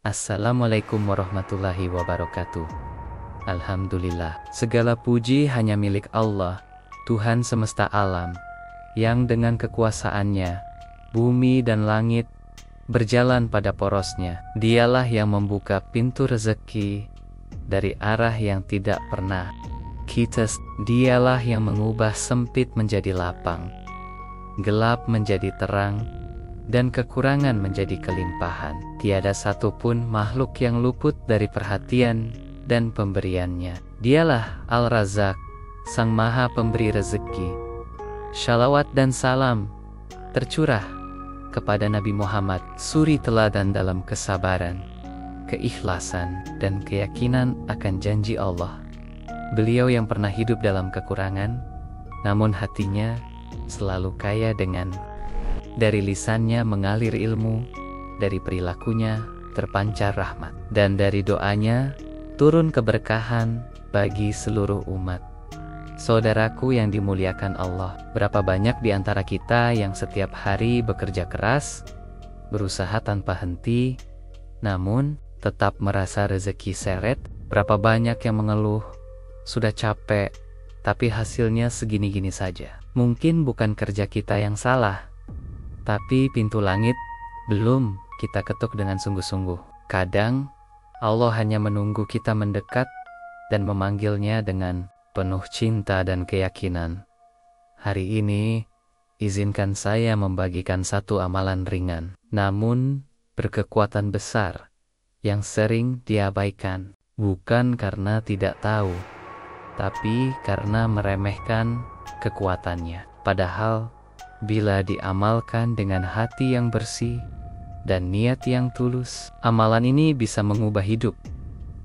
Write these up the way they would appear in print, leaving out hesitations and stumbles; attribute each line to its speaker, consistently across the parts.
Speaker 1: Assalamualaikum warahmatullahi wabarakatuh. Alhamdulillah, segala puji hanya milik Allah, Tuhan semesta alam, yang dengan kekuasaannya, bumi dan langit berjalan pada porosnya. Dialah yang membuka pintu rezeki dari arah yang tidak pernah kita. Dialah yang mengubah sempit menjadi lapang, gelap menjadi terang, dan kekurangan menjadi kelimpahan. Tiada satupun makhluk yang luput dari perhatian dan pemberiannya. Dialah Al-Razak, Sang Maha Pemberi Rezeki. Shalawat dan salam tercurah kepada Nabi Muhammad, suri teladan dalam kesabaran, keikhlasan, dan keyakinan akan janji Allah. Beliau yang pernah hidup dalam kekurangan, namun hatinya selalu kaya dengan. Dari lisannya mengalir ilmu, dari perilakunya terpancar rahmat, dan dari doanya turun keberkahan bagi seluruh umat. Saudaraku yang dimuliakan Allah, berapa banyak di antara kita yang setiap hari bekerja keras, berusaha tanpa henti, namun tetap merasa rezeki seret. Berapa banyak yang mengeluh, sudah capek, tapi hasilnya segini-gini saja. Mungkin bukan kerja kita yang salah, tapi pintu langit belum kita ketuk dengan sungguh-sungguh. Kadang Allah hanya menunggu kita mendekat dan memanggilnya dengan penuh cinta dan keyakinan. Hari ini, izinkan saya membagikan satu amalan ringan, namun berkekuatan besar, yang sering diabaikan. Bukan karena tidak tahu, tapi karena meremehkan kekuatannya. Padahal, bila diamalkan dengan hati yang bersih dan niat yang tulus, amalan ini bisa mengubah hidup,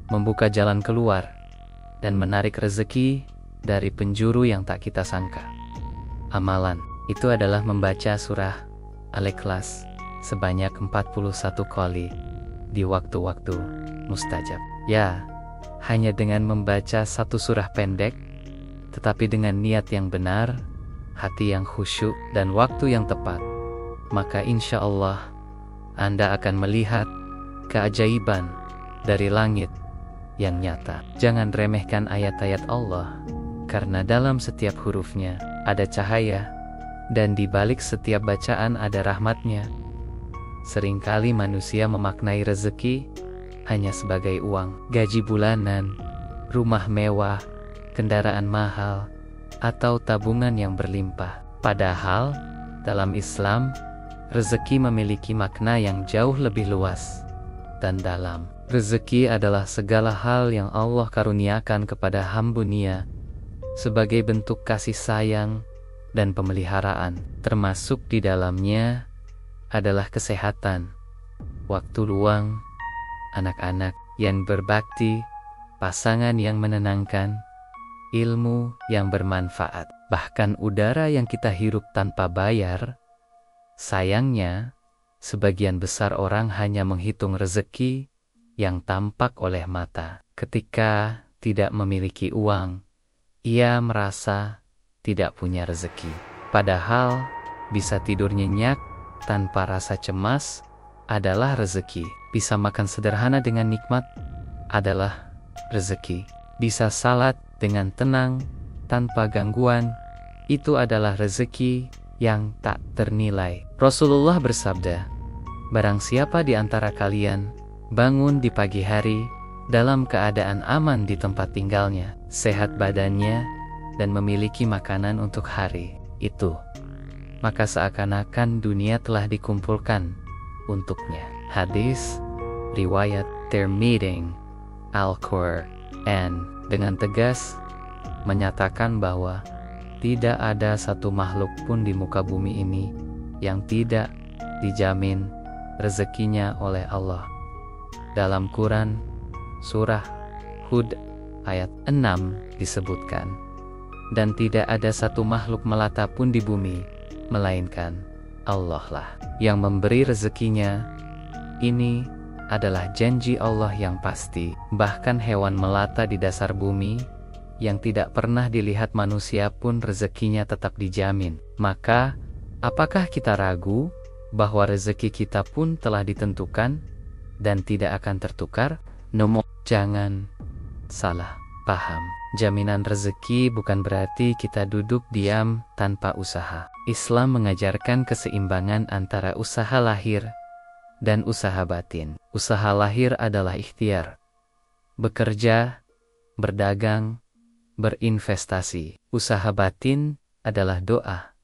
Speaker 1: membuka jalan keluar, dan menarik rezeki dari penjuru yang tak kita sangka. Amalan itu adalah membaca surah Al-Ikhlas sebanyak 41 kali di waktu-waktu mustajab. Ya, hanya dengan membaca satu surah pendek, tetapi dengan niat yang benar, hati yang khusyuk, dan waktu yang tepat, maka insya Allah Anda akan melihat keajaiban dari langit yang nyata. Jangan remehkan ayat-ayat Allah, karena dalam setiap hurufnya ada cahaya, dan di balik setiap bacaan ada rahmatnya. Seringkali manusia memaknai rezeki hanya sebagai uang, gaji bulanan, rumah mewah, kendaraan mahal, atau tabungan yang berlimpah. Padahal, dalam Islam, rezeki memiliki makna yang jauh lebih luas dan dalam. Rezeki adalah segala hal yang Allah karuniakan kepada hamba-Nya sebagai bentuk kasih sayang dan pemeliharaan. Termasuk di dalamnya adalah kesehatan, waktu luang, anak-anak yang berbakti, pasangan yang menenangkan, ilmu yang bermanfaat, bahkan udara yang kita hirup tanpa bayar. Sayangnya, sebagian besar orang hanya menghitung rezeki yang tampak oleh mata. Ketika tidak memiliki uang, ia merasa tidak punya rezeki. Padahal, bisa tidur nyenyak tanpa rasa cemas adalah rezeki. Bisa makan sederhana dengan nikmat adalah rezeki. Bisa salat dengan tenang, tanpa gangguan, itu adalah rezeki yang tak ternilai. Rasulullah bersabda, barang siapa di antara kalian bangun di pagi hari dalam keadaan aman di tempat tinggalnya, sehat badannya, dan memiliki makanan untuk hari itu, maka seakan-akan dunia telah dikumpulkan untuknya. Hadis riwayat Tirmidzi Al-Qur'an dengan tegas menyatakan bahwa tidak ada satu makhluk pun di muka bumi ini yang tidak dijamin rezekinya oleh Allah. Dalam Quran surah Hud ayat 6 disebutkan, dan tidak ada satu makhluk melata pun di bumi melainkan Allah lah yang memberi rezekinya. Ini adalah janji Allah yang pasti. Bahkan hewan melata di dasar bumi yang tidak pernah dilihat manusia pun rezekinya tetap dijamin. Maka, apakah kita ragu bahwa rezeki kita pun telah ditentukan? dan tidak akan tertukar. Jangan salah paham. Jaminan rezeki bukan berarti kita duduk diam tanpa usaha. Islam mengajarkan keseimbangan antara usaha lahir dan usaha batin. Usaha lahir adalah ikhtiar, bekerja, berdagang, berinvestasi. Usaha batin adalah doa,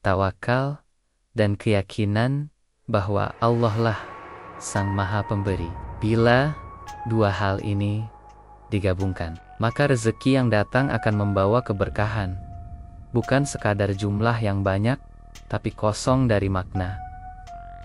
Speaker 1: tawakal, dan keyakinan bahwa Allah lah Sang Maha Pemberi. Bila dua hal ini digabungkan, maka rezeki yang datang akan membawa keberkahan. Bukan sekadar jumlah yang banyak, tapi kosong dari makna.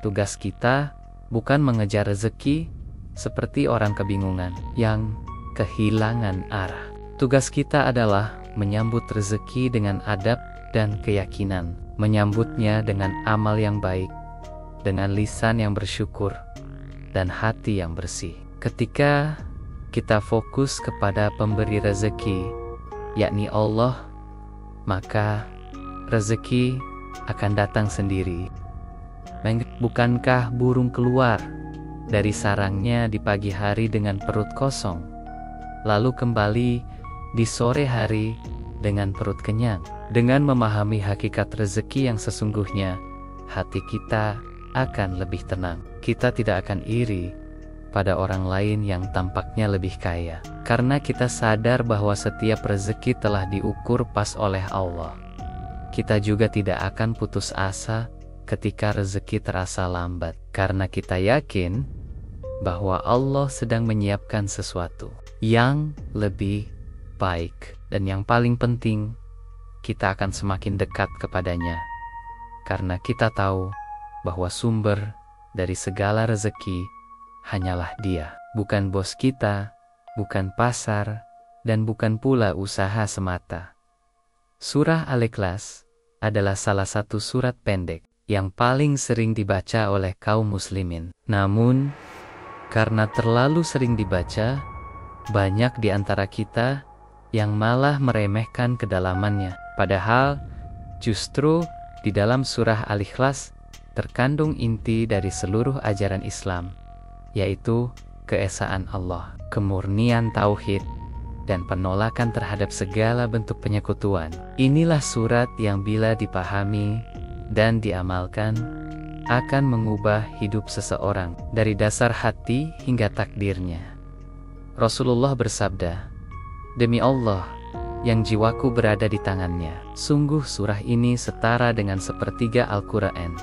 Speaker 1: Tugas kita bukan mengejar rezeki seperti orang kebingungan yang kehilangan arah. Tugas kita adalah menyambut rezeki dengan adab dan keyakinan, menyambutnya dengan amal yang baik, dengan lisan yang bersyukur, dan hati yang bersih. Ketika kita fokus kepada pemberi rezeki, yakni Allah, maka rezeki akan datang sendiri. Bukankah burung keluar dari sarangnya di pagi hari dengan perut kosong, lalu kembali di sore hari dengan perut kenyang? Dengan memahami hakikat rezeki yang sesungguhnya, hati kita akan lebih tenang. Kita tidak akan iri pada orang lain yang tampaknya lebih kaya, karena kita sadar bahwa setiap rezeki telah diukur pas oleh Allah. Kita juga tidak akan putus asa ketika rezeki terasa lambat, karena kita yakin bahwa Allah sedang menyiapkan sesuatu yang lebih baik. Dan yang paling penting, kita akan semakin dekat kepadanya, karena kita tahu bahwa sumber dari segala rezeki hanyalah Dia, bukan bos kita, bukan pasar, dan bukan pula usaha semata. Surah Al-Ikhlas adalah salah satu surat pendek yang paling sering dibaca oleh kaum muslimin. Namun, karena terlalu sering dibaca, banyak di antara kita yang malah meremehkan kedalamannya. Padahal, justru di dalam surah Al-Ikhlas terkandung inti dari seluruh ajaran Islam, yaitu keesaan Allah, kemurnian tauhid, dan penolakan terhadap segala bentuk penyekutuan. Inilah surat yang bila dipahami dan diamalkan, akan mengubah hidup seseorang dari dasar hati hingga takdirnya. Rasulullah bersabda, "Demi Allah, yang jiwaku berada di tangannya, sungguh surah ini setara dengan sepertiga Al-Quran."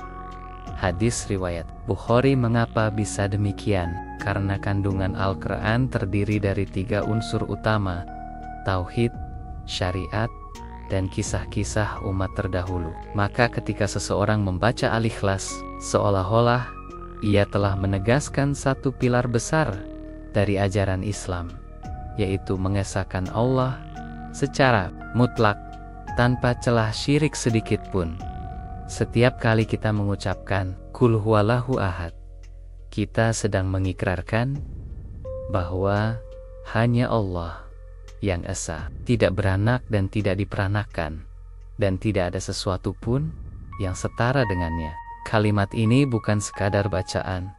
Speaker 1: Hadis riwayat Bukhari. Mengapa bisa demikian? Karena kandungan Al-Quran terdiri dari 3 unsur utama: tauhid, syariat, dan kisah-kisah umat terdahulu. Maka ketika seseorang membaca Al-Ikhlas, seolah-olah ia telah menegaskan satu pilar besar dari ajaran Islam, yaitu mengesahkan Allah secara mutlak, tanpa celah syirik sedikit pun. Setiap kali kita mengucapkan Qul huwallahu ahad, kita sedang mengikrarkan bahwa hanya Allah yang esa, tidak beranak dan tidak diperanakan, dan tidak ada sesuatu pun yang setara dengannya. Kalimat ini bukan sekadar bacaan,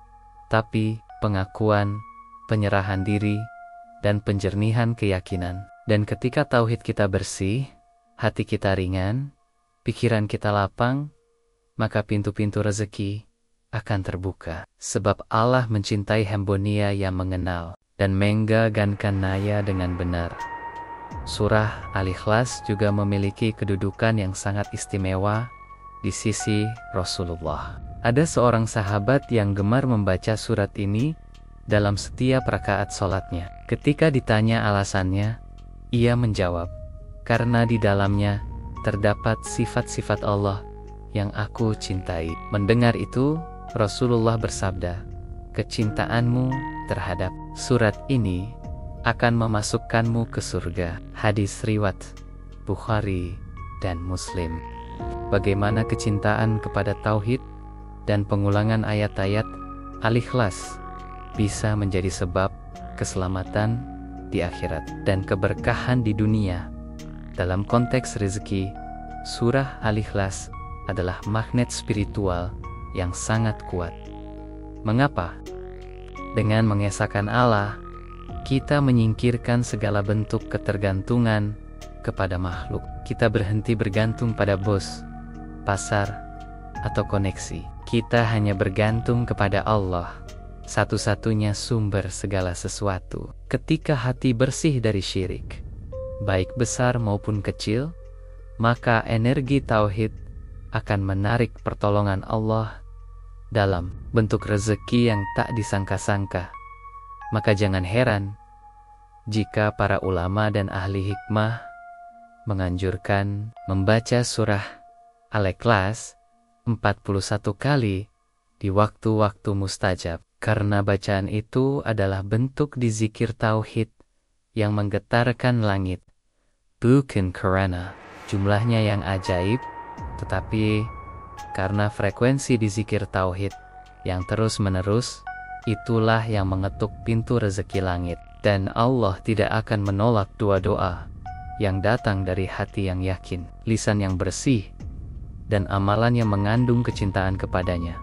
Speaker 1: tapi pengakuan, penyerahan diri, dan penjernihan keyakinan. Dan ketika tauhid kita bersih, hati kita ringan, pikiran kita lapang, maka pintu-pintu rezeki akan terbuka. Sebab Allah mencintai hembonia yang mengenal dan menggagangkannya dengan benar. Surah Al-Ikhlas juga memiliki kedudukan yang sangat istimewa di sisi Rasulullah. Ada seorang sahabat yang gemar membaca surat ini dalam setiap rakaat sholatnya. Ketika ditanya alasannya, ia menjawab, "Karena di dalamnya terdapat sifat-sifat Allah yang aku cintai." Mendengar itu, Rasulullah bersabda, "Kecintaanmu terhadap surat ini akan memasukkanmu ke surga." Hadis riwayat Bukhari dan Muslim. Bagaimana kecintaan kepada tauhid dan pengulangan ayat-ayat Al-Ikhlas bisa menjadi sebab keselamatan di akhirat dan keberkahan di dunia. Dalam konteks rezeki, surah Al-Ikhlas adalah magnet spiritual yang sangat kuat. Mengapa? Dengan mengesahkan Allah, kita menyingkirkan segala bentuk ketergantungan kepada makhluk. Kita berhenti bergantung pada bos, pasar, atau koneksi. Kita hanya bergantung kepada Allah, satu-satunya sumber segala sesuatu. Ketika hati bersih dari syirik, baik besar maupun kecil, maka energi tauhid akan menarik pertolongan Allah dalam bentuk rezeki yang tak disangka-sangka. Maka jangan heran jika para ulama dan ahli hikmah menganjurkan membaca surah Al-Ikhlas 41 kali di waktu-waktu mustajab, karena bacaan itu adalah bentuk dizikir tauhid yang menggetarkan langit. Bukan karena jumlahnya yang ajaib, tetapi karena frekuensi dizikir tauhid yang terus-menerus, itulah yang mengetuk pintu rezeki langit. Dan Allah tidak akan menolak doa-doa yang datang dari hati yang yakin, lisan yang bersih, dan amalan yang mengandung kecintaan kepadanya.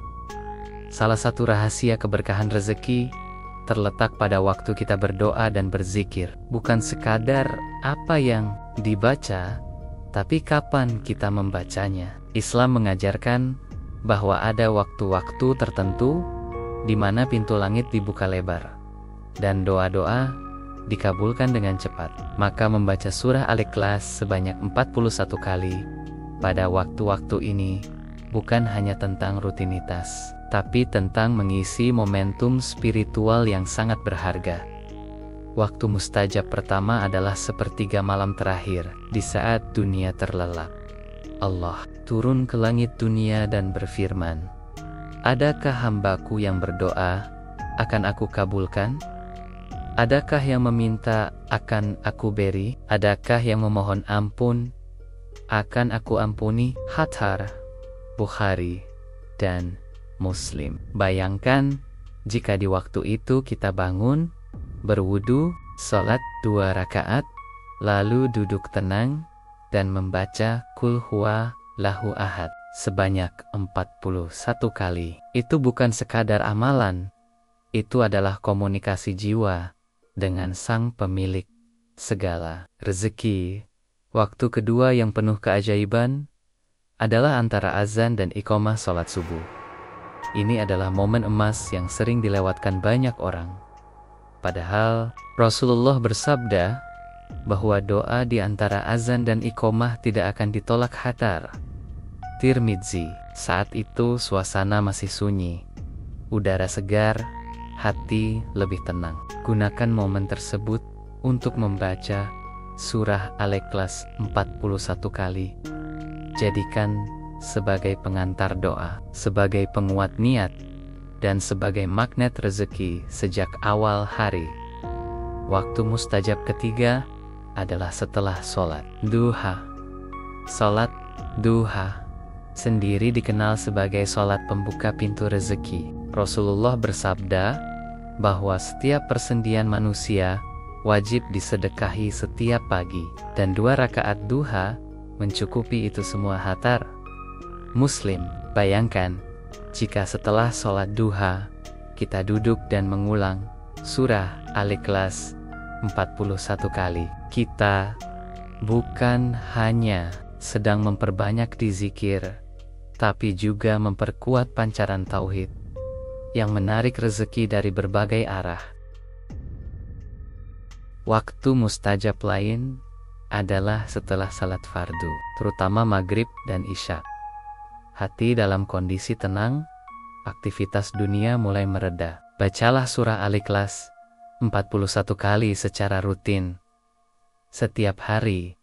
Speaker 1: Salah satu rahasia keberkahan rezeki terletak pada waktu kita berdoa dan berzikir. Bukan sekadar apa yang dibaca, tapi kapan kita membacanya. Islam mengajarkan bahwa ada waktu-waktu tertentu di mana pintu langit dibuka lebar dan doa-doa dikabulkan dengan cepat. Maka membaca surah Al-Ikhlas sebanyak 41 kali pada waktu-waktu ini bukan hanya tentang rutinitas, tapi tentang mengisi momentum spiritual yang sangat berharga. Waktu mustajab pertama adalah sepertiga malam terakhir, di saat dunia terlelap. Allah turun ke langit dunia dan berfirman, "Adakah hambaku yang berdoa, akan aku kabulkan? Adakah yang meminta, akan aku beri? Adakah yang memohon ampun, akan aku ampuni?" Hatar, Bukhari, dan Muslim. Bayangkan jika di waktu itu kita bangun, berwudu, sholat 2 rakaat, lalu duduk tenang, dan membaca Qul huwa lahu ahad sebanyak 41 kali. Itu bukan sekadar amalan, itu adalah komunikasi jiwa dengan sang pemilik segala rezeki. Waktu kedua yang penuh keajaiban adalah antara azan dan iqamah sholat subuh. Ini adalah momen emas yang sering dilewatkan banyak orang. Padahal Rasulullah bersabda bahwa doa di antara azan dan iqamah tidak akan ditolak hatar. Tirmidzi. Saat itu suasana masih sunyi, udara segar, hati lebih tenang. Gunakan momen tersebut untuk membaca surah Al-Ikhlas 41 kali. Jadikan sebagai pengantar doa, sebagai penguat niat, dan sebagai magnet rezeki sejak awal hari. Waktu mustajab ketiga adalah setelah sholat duha. Sholat duha sendiri dikenal sebagai sholat pembuka pintu rezeki. Rasulullah bersabda bahwa setiap persendian manusia wajib disedekahi setiap pagi, dan 2 rakaat duha mencukupi itu semua. Hatar, Muslim. Bayangkan jika setelah sholat duha kita duduk dan mengulang surah Al-Ikhlas 41 kali. Kita bukan hanya sedang memperbanyak di zikir, tapi juga memperkuat pancaran tauhid yang menarik rezeki dari berbagai arah. Waktu mustajab lain adalah setelah salat fardu, terutama maghrib dan isya. Hati dalam kondisi tenang, aktivitas dunia mulai mereda. Bacalah surah Al-Ikhlas 41 kali secara rutin setiap hari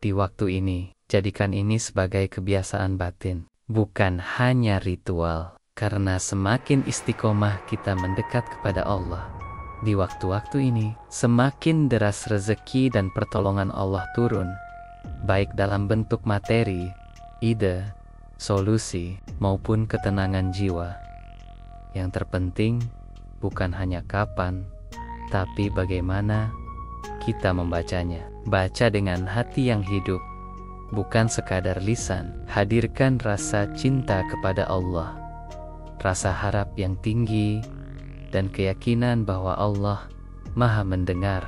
Speaker 1: di waktu ini. Jadikan ini sebagai kebiasaan batin, bukan hanya ritual. Karena semakin istiqomah kita mendekat kepada Allah di waktu-waktu ini, semakin deras rezeki dan pertolongan Allah turun, baik dalam bentuk materi, ide, solusi, maupun ketenangan jiwa. Yang terpenting bukan hanya kapan, tapi bagaimana kita membacanya. Baca dengan hati yang hidup, bukan sekadar lisan. Hadirkan rasa cinta kepada Allah, rasa harap yang tinggi, dan keyakinan bahwa Allah Maha mendengar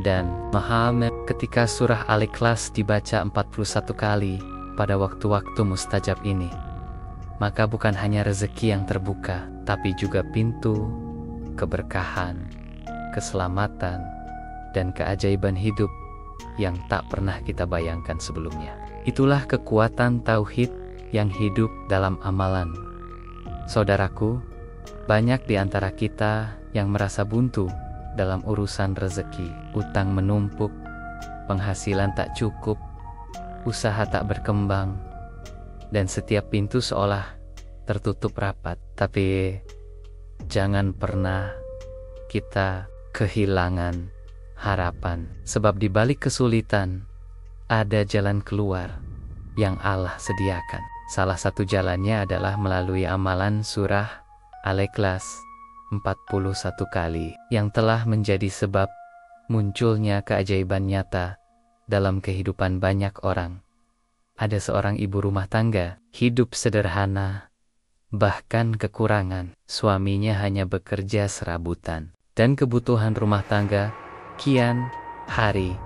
Speaker 1: dan Maha ketika surah Al-Ikhlas dibaca 41 kali pada waktu-waktu mustajab ini, maka bukan hanya rezeki yang terbuka, tapi juga pintu keberkahan, keselamatan, dan keajaiban hidup yang tak pernah kita bayangkan sebelumnya. Itulah kekuatan tauhid yang hidup dalam amalan. Saudaraku, banyak di antara kita yang merasa buntu dalam urusan rezeki. Utang menumpuk, penghasilan tak cukup, usaha tak berkembang, dan setiap pintu seolah tertutup rapat. Tapi jangan pernah kita kehilangan harapan, sebab di balik kesulitan ada jalan keluar yang Allah sediakan. Salah satu jalannya adalah melalui amalan surah Al-Ikhlas 41 kali yang telah menjadi sebab munculnya keajaiban nyata dalam kehidupan banyak orang. Ada seorang ibu rumah tangga, hidup sederhana, bahkan kekurangan. Suaminya hanya bekerja serabutan, dan kebutuhan rumah tangga kian hari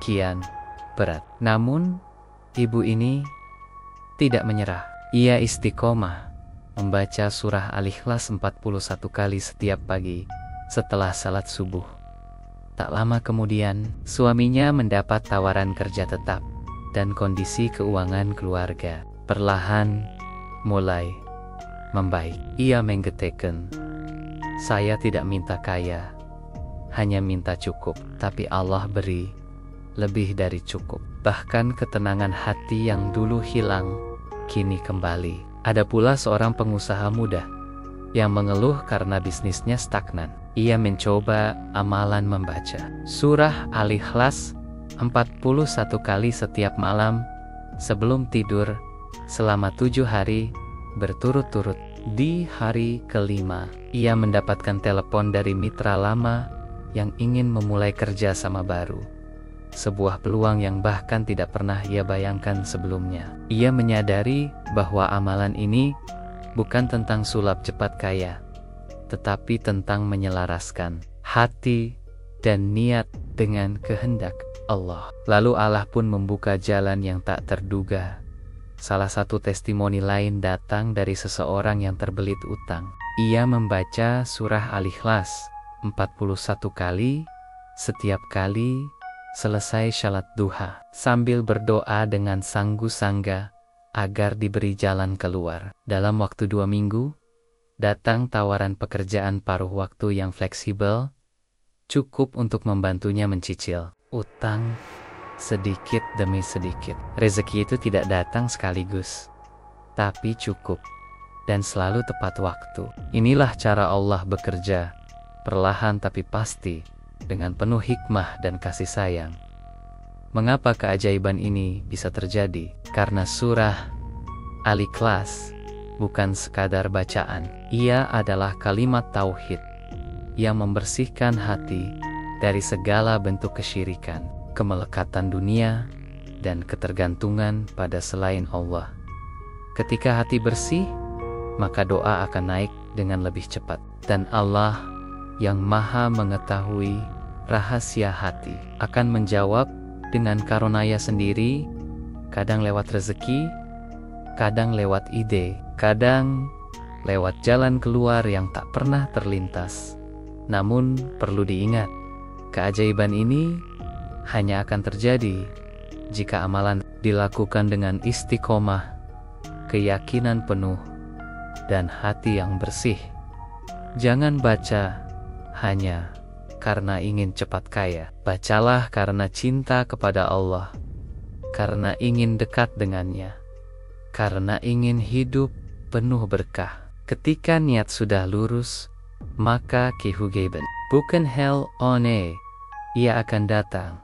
Speaker 1: kian berat. Namun, ibu ini tidak menyerah. Ia istiqomah membaca surah Al-Ikhlas 41 kali setiap pagi setelah salat subuh. Tak lama kemudian, suaminya mendapat tawaran kerja tetap dan kondisi keuangan keluarga perlahan mulai membaik. Ia menggetekkan, "Saya tidak minta kaya, hanya minta cukup." Tapi Allah beri lebih dari cukup. Bahkan ketenangan hati yang dulu hilang kini kembali. Ada pula seorang pengusaha muda yang mengeluh karena bisnisnya stagnan. Ia mencoba amalan membaca surah Al-Ikhlas 41 kali setiap malam sebelum tidur selama 7 hari berturut-turut. Di hari kelima, ia mendapatkan telepon dari mitra lama yang ingin memulai kerja sama baru. Sebuah peluang yang bahkan tidak pernah ia bayangkan sebelumnya. Ia menyadari bahwa amalan ini bukan tentang sulap cepat kaya, tetapi tentang menyelaraskan hati dan niat dengan kehendak Allah. Lalu Allah pun membuka jalan yang tak terduga. Salah satu testimoni lain datang dari seseorang yang terbelit utang. Ia membaca surah Al-Ikhlas 41 kali setiap kali selesai salat duha, sambil berdoa dengan sanggu-sangga agar diberi jalan keluar. Dalam waktu 2 minggu, datang tawaran pekerjaan paruh waktu yang fleksibel, cukup untuk membantunya mencicil utang sedikit demi sedikit. Rezeki itu tidak datang sekaligus, tapi cukup dan selalu tepat waktu. Inilah cara Allah bekerja, perlahan tapi pasti, dengan penuh hikmah dan kasih sayang. Mengapa keajaiban ini bisa terjadi? Karena surah Al-Ikhlas bukan sekadar bacaan. Ia adalah kalimat tauhid yang membersihkan hati dari segala bentuk kesyirikan, kemelekatan dunia, dan ketergantungan pada selain Allah. Ketika hati bersih, maka doa akan naik dengan lebih cepat. Dan Allah yang Maha mengetahui rahasia hati akan menjawab dengan karunia sendiri, kadang lewat rezeki, kadang lewat ide, kadang lewat jalan keluar yang tak pernah terlintas. Namun perlu diingat, keajaiban ini hanya akan terjadi jika amalan dilakukan dengan istiqomah, keyakinan penuh, dan hati yang bersih. Jangan baca hanya karena ingin cepat kaya. Bacalah karena cinta kepada Allah, karena ingin dekat dengannya, karena ingin hidup penuh berkah. Ketika niat sudah lurus, maka kehugeben bukan hell one, ia akan datang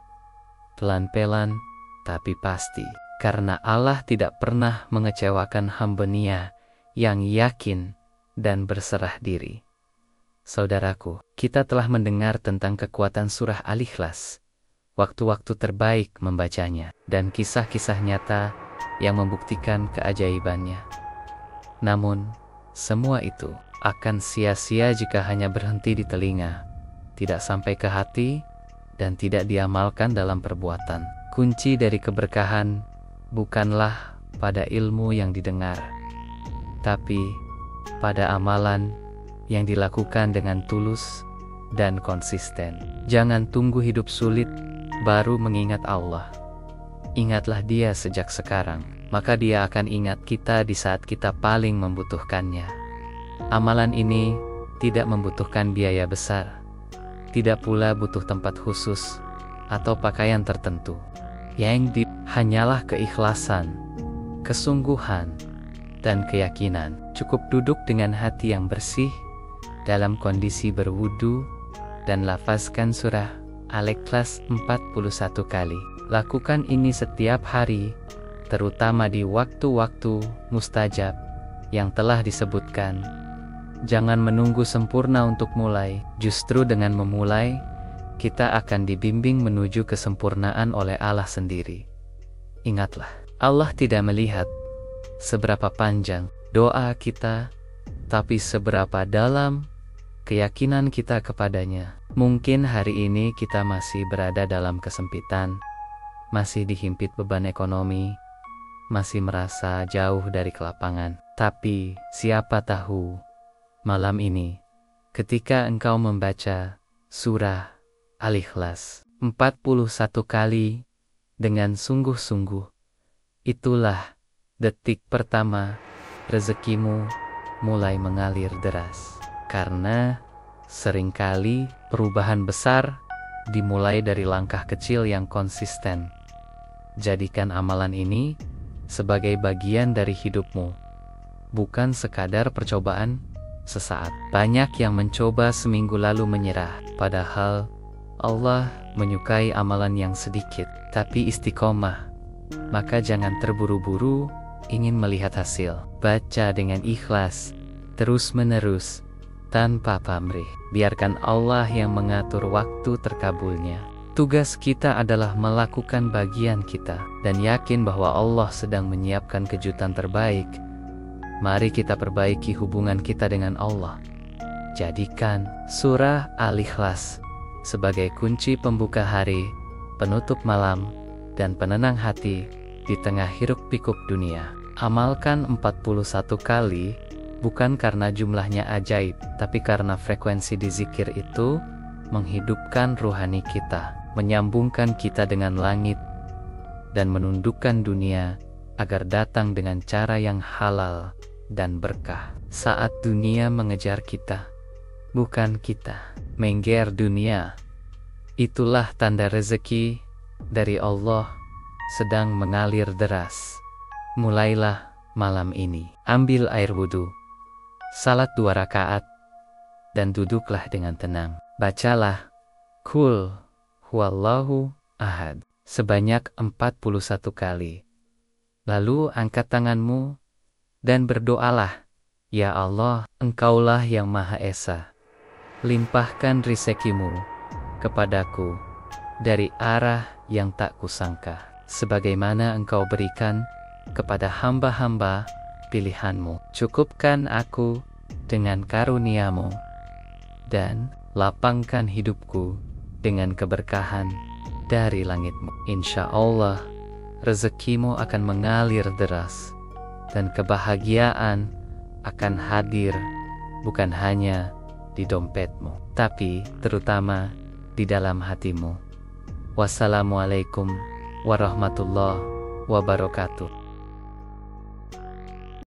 Speaker 1: pelan-pelan tapi pasti. Karena Allah tidak pernah mengecewakan hamba-Nya yang yakin dan berserah diri. Saudaraku, kita telah mendengar tentang kekuatan surah Al-Ikhlas, waktu-waktu terbaik membacanya, dan kisah-kisah nyata yang membuktikan keajaibannya. Namun, semua itu akan sia-sia jika hanya berhenti di telinga, tidak sampai ke hati, dan tidak diamalkan dalam perbuatan. Kunci dari keberkahan bukanlah pada ilmu yang didengar, tapi pada amalan yang dilakukan dengan tulus dan konsisten. Jangan tunggu hidup sulit baru mengingat Allah. Ingatlah Dia sejak sekarang, maka Dia akan ingat kita di saat kita paling membutuhkannya. Amalan ini tidak membutuhkan biaya besar, tidak pula butuh tempat khusus atau pakaian tertentu. Yang hanyalah keikhlasan, kesungguhan, dan keyakinan. Cukup duduk dengan hati yang bersih dalam kondisi berwudu dan lafazkan surah Al-Ikhlas 41 kali. Lakukan ini setiap hari, terutama di waktu-waktu mustajab yang telah disebutkan. Jangan menunggu sempurna untuk mulai. Justru dengan memulai, kita akan dibimbing menuju kesempurnaan oleh Allah sendiri. Ingatlah, Allah tidak melihat seberapa panjang doa kita, tapi seberapa dalam keyakinan kita kepadanya. Mungkin hari ini kita masih berada dalam kesempitan, masih dihimpit beban ekonomi, masih merasa jauh dari kelapangan. Tapi siapa tahu malam ini, ketika engkau membaca surah Al-Ikhlas 41 kali dengan sungguh-sungguh, itulah detik pertama rezekimu mulai mengalir deras. Karena seringkali perubahan besar dimulai dari langkah kecil yang konsisten. Jadikan amalan ini sebagai bagian dari hidupmu, bukan sekadar percobaan sesaat. Banyak yang mencoba seminggu lalu menyerah, padahal Allah menyukai amalan yang sedikit, tapi istiqomah. Maka jangan terburu-buru ingin melihat hasil. Baca dengan ikhlas, terus-menerus, tanpa pamrih. Biarkan Allah yang mengatur waktu terkabulnya. Tugas kita adalah melakukan bagian kita, dan yakin bahwa Allah sedang menyiapkan kejutan terbaik. Mari kita perbaiki hubungan kita dengan Allah. Jadikan surah Al-Ikhlas sebagai kunci pembuka hari, penutup malam, dan penenang hati di tengah hiruk-pikuk dunia. Amalkan 41 kali, bukan karena jumlahnya ajaib, tapi karena frekuensi di zikir itu menghidupkan ruhani kita, menyambungkan kita dengan langit, dan menundukkan dunia agar datang dengan cara yang halal dan berkah. Saat dunia mengejar kita, bukan kita mengger dunia, itulah tanda rezeki dari Allah sedang mengalir deras. Mulailah malam ini, ambil air wudhu, salat 2 rakaat, dan duduklah dengan tenang. Bacalah Qul Huwallahu Ahad sebanyak 41 kali. Lalu angkat tanganmu dan berdoalah, Ya Allah, Engkaulah yang Maha Esa. Limpahkan rezekimu kepadaku dari arah yang tak kusangka, sebagaimana Engkau berikan kepada hamba-hamba pilihanmu. Cukupkan aku dengan karuniamu, dan lapangkan hidupku dengan keberkahan dari langitmu. Insya Allah, rezekimu akan mengalir deras, dan kebahagiaan akan hadir bukan hanya di dompetmu, tapi terutama di dalam hatimu. Wassalamualaikum warahmatullahi wabarakatuh.